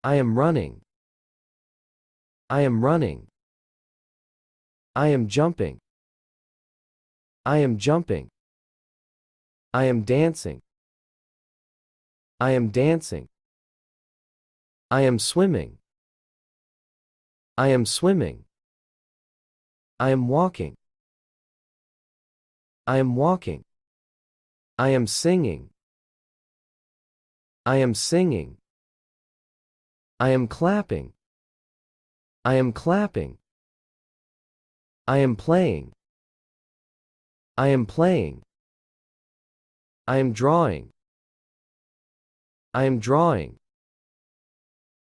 I am running. I am running. I am jumping. I am jumping. I am dancing. I am dancing. I am swimming. I am swimming. I am walking. I am walking. I am singing. I am singing. I am clapping. I am clapping. I am playing. I am playing. I am drawing. I am drawing.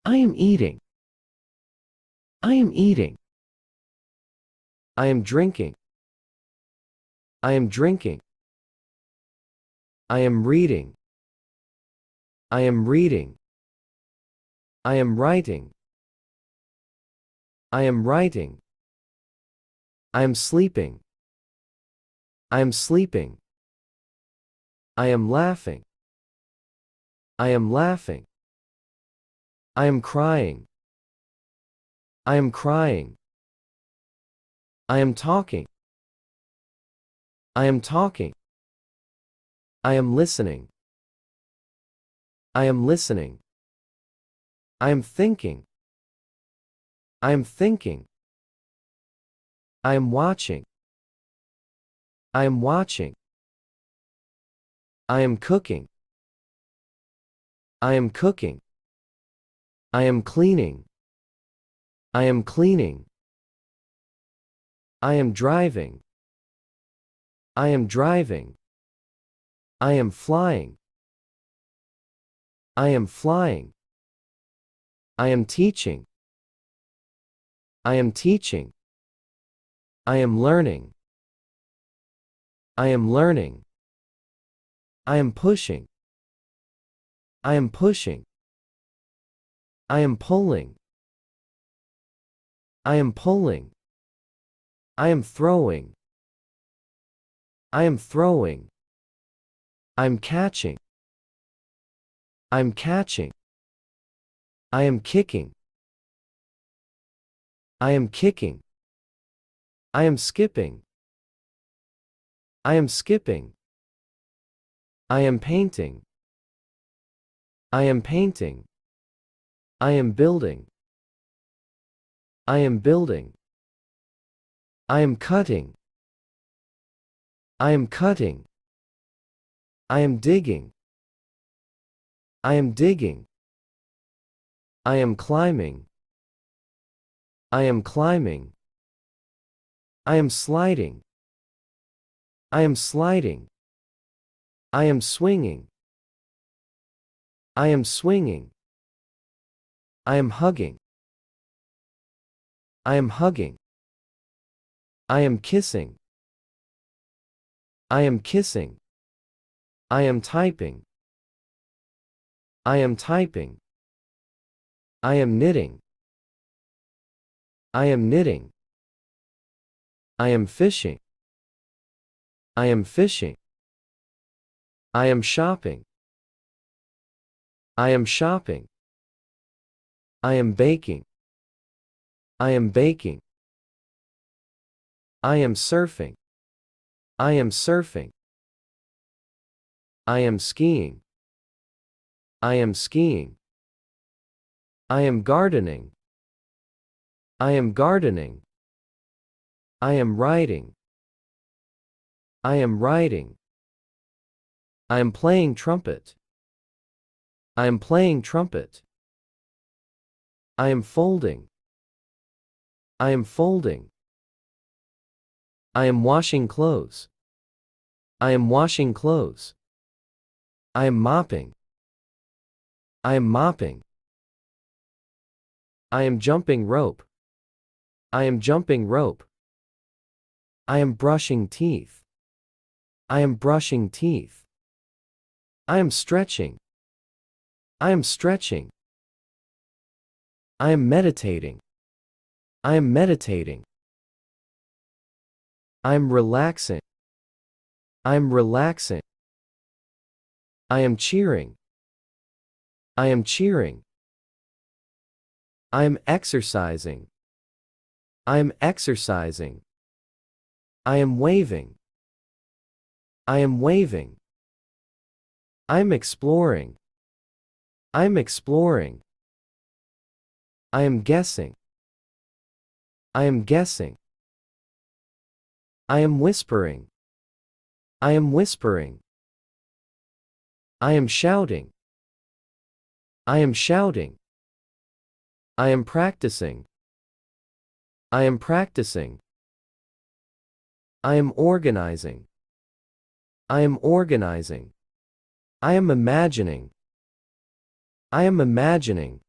I am eating. I am eating. I am drinking. I am drinking. I am reading. I am reading. I am writing. I am writing. I am sleeping. I am sleeping. I am laughing. I am laughing. I am crying. I am crying. I am talking. I am talking. I am listening. I am listening. I am thinking. I am thinking. I am watching. I am watching. I am cooking. I am cooking. I am cleaning. I am cleaning. I am driving. I am driving. I am flying. I am flying. I am teaching. I am teaching. I am learning. I am learning. I am pushing. I am pushing. I am pulling. I am pulling. I am throwing. I am throwing. I'm catching. I'm catching. I am kicking. I am kicking. I am skipping. I am skipping. I am painting. I am painting. I am building. I am building. I am cutting. I am cutting. I am digging. I am digging. I am climbing. I am climbing. I am sliding. I am sliding. I am swinging. I am swinging. I am hugging. I am hugging. I am kissing. I am kissing. I am typing. I am typing. I am knitting. I am knitting. I am fishing. I am fishing. I am shopping. I am shopping. I am baking. I am baking. I am surfing. I am surfing. I am skiing. I am skiing. I am gardening. I am gardening. I am writing. I am writing. I am playing trumpet. I am playing trumpet. I am folding. I am folding. I am washing clothes. I am washing clothes. I am mopping. I am mopping. I am jumping rope. I am jumping rope. I am brushing teeth. I am brushing teeth. I am stretching. I am stretching. I am meditating. I am meditating. I am relaxing. I am relaxing. I am cheering. I am cheering. I am exercising. I am exercising. I am waving. I am waving. I am exploring. I am exploring. I am guessing. I am guessing. I am whispering. I am whispering. I am shouting. I am shouting. I am practicing. I am practicing. I am organizing. I am organizing. I am imagining. I am imagining.